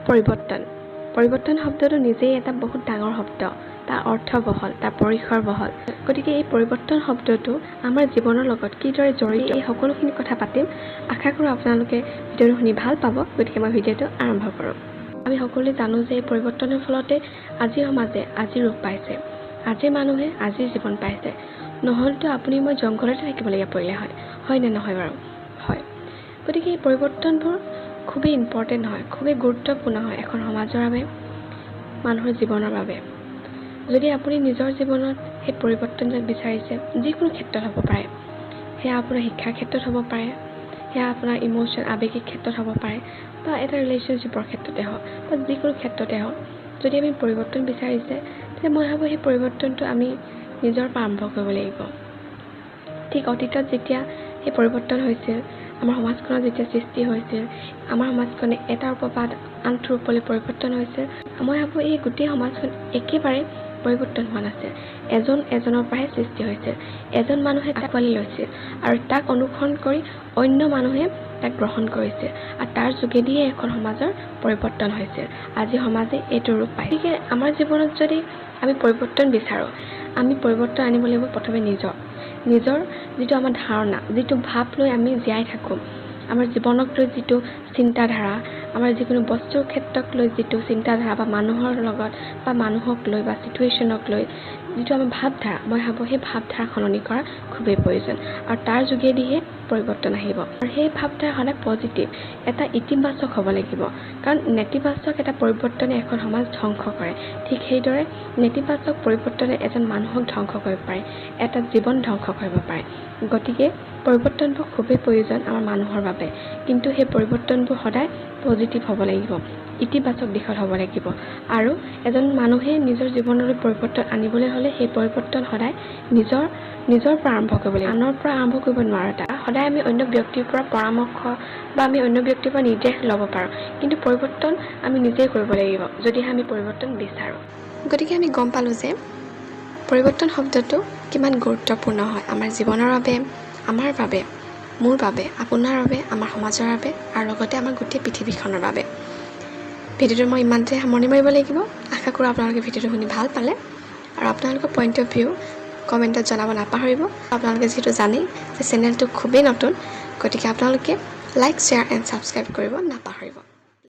পৰিৱৰ্তন শব্দটো নিজেই এটা বহুত ডাঙৰ শব্দ, তাৰ অৰ্থ বহল, তাৰ পৰিসৰ বহল। গতিকে এই পৰিৱৰ্তন শব্দটো আমাৰ জীৱনৰ লগত কিদৰে জড়িত এই সকলোখিনি কথা পাতিম। আশা কৰোঁ আপোনালোকে ভিডিঅ'টো শুনি ভাল পাব। গতিকে মই ভিডিঅ'টো আৰম্ভ কৰোঁ। আমি সকলোৱে জানো যে এই পৰিৱৰ্তনৰ ফলতে আজিৰ সমাজে আজিৰ ৰূপ পাইছে, আজিৰ মানুহে আজিৰ জীৱন পাইছে। নহ'লেতো আপুনি মই জংঘলতে থাকিবলগীয়া পৰিলে হয় নে নহয় বাৰু? হয়। গতিকে এই পৰিৱৰ্তনবোৰ খুবেই ইম্পৰ্টেণ্ট হয়, খুবেই গুৰুত্বপূৰ্ণ হয় এখন সমাজৰ বাবে, মানুহৰ জীৱনৰ বাবে। যদি আপুনি নিজৰ জীৱনত সেই পৰিৱৰ্তন বিচাৰিছে, যিকোনো ক্ষেত্ৰত হ'ব পাৰে, সেয়া আপোনাৰ শিক্ষাৰ ক্ষেত্ৰত হ'ব পাৰে, সেয়া আপোনাৰ ইম'চন আৱেগিক ক্ষেত্ৰত হ'ব পাৰে, বা এটা ৰিলেশ্যনশ্বিপৰ ক্ষেত্ৰতে হওক, বা যিকোনো ক্ষেত্ৰতে হওক, যদি আমি পৰিৱৰ্তন বিচাৰিছে, তেতিয়া মই ভাবোঁ সেই পৰিৱৰ্তনটো আমি নিজৰ পৰা আৰম্ভ কৰিব লাগিব। ঠিক অতীতত যেতিয়া সেই পৰিৱৰ্তন হৈছিল, আমাৰ সমাজখনত যেতিয়া সৃষ্টি হৈছিল, আমাৰ সমাজখনে এটাৰ পৰা আনটো ৰূপলৈ পৰিৱৰ্তন হৈছিল, মই ভাবোঁ এই গোটেই সমাজখন একেবাৰে পৰিৱৰ্তন হোৱা নাছিল। এজনৰ পৰাহে সৃষ্টি হৈছিল। এজন মানুহে আঁকোৱালি লৈছিল আৰু তাক অনুসৰণ কৰি অন্য মানুহে তাক গ্ৰহণ কৰিছিল, আৰু তাৰ যোগেদিয়ে এখন সমাজৰ পৰিৱৰ্তন হৈছিল। আজি সমাজে এইটো ৰূপ পায়। গতিকে আমাৰ জীৱনত যদি আমি পৰিৱৰ্তন বিচাৰোঁ, আমি পৰিৱৰ্তন আনিব লাগিব প্ৰথমে নিজৰ যিটো আমাৰ ধাৰণা, যিটো ভাৱ লৈ আমি জীয়াই থাকোঁ, আমাৰ জীৱনক লৈ যিটো চিন্তাধাৰা, আমাৰ যিকোনো বস্তুৰ ক্ষেত্ৰক লৈ যিটো চিন্তাধাৰা, বা মানুহৰ লগত বা মানুহক লৈ বা চিটুৱেশ্যনক লৈ যিটো আমাৰ ভাৱধাৰা, মই ভাবোঁ সেই ভাৱধাৰা সলনি কৰা খুবেই প্ৰয়োজন, আৰু তাৰ যোগেদিহে পৰিৱৰ্তন আহিব। আৰু সেই ভাৱধাৰা সদায় পজিটিভ, এটা ইতিবাচক হ'ব লাগিব, কাৰণ নেতিবাচক এটা পৰিৱৰ্তনে এখন সমাজ ধ্বংস কৰে। ঠিক সেইদৰে নেতিবাচক পৰিৱৰ্তনে এজন মানুহক ধ্বংস কৰিব পাৰে, এটা জীৱন ধ্বংস কৰিব পাৰে। গতিকে পৰিৱৰ্তনবোৰ খুবেই প্ৰয়োজন আমাৰ মানুহৰ বাবে, কিন্তু সেই পৰিৱৰ্তনবোৰ সদায় পজিটিভ হ'ব লাগিব, ইতিবাচক দিশত হ'ব লাগিব। আৰু এজন মানুহে নিজৰ জীৱনলৈ পৰিৱৰ্তন আনিবলৈ হ'লে সেই পৰিৱৰ্তন সদায় নিজৰ পৰা আৰম্ভ কৰিব লাগিব, আনৰ পৰা আৰম্ভ কৰিব নোৱাৰে। সদায় আমি অন্য ব্যক্তিৰ পৰা পৰামৰ্শ বা আমি অন্য ব্যক্তিৰ পৰা নিৰ্দেশ ল'ব পাৰোঁ, কিন্তু পৰিৱৰ্তন আমি নিজেই কৰিব লাগিব, যদিহে আমি পৰিৱৰ্তন বিচাৰোঁ। গতিকে আমি গম পালোঁ যে পৰিৱৰ্তন শব্দটো কিমান গুৰুত্বপূৰ্ণ হয় আমাৰ জীৱনৰ বাবে, আমাৰ বাবে, মোৰ বাবে, আপোনাৰ বাবে, আমাৰ সমাজৰ বাবে, আৰু লগতে আমাৰ গোটেই পৃথিৱীখনৰ বাবে। ভিডিঅ'টো মই ইমানতে সামৰণি মাৰিব লাগিব। আশা কৰোঁ আপোনালোকে ভিডিঅ'টো শুনি ভাল পালে, আৰু আপোনালোকৰ পইণ্ট অফ ভিউ কমেণ্টত জনাব নাপাহৰিব। আপোনালোকে যিহেতু জানেই যে চেনেলটো খুবেই নতুন, গতিকে আপোনালোকে লাইক, শ্বেয়াৰ এণ্ড ছাবস্ক্ৰাইব কৰিব নাপাহৰিব।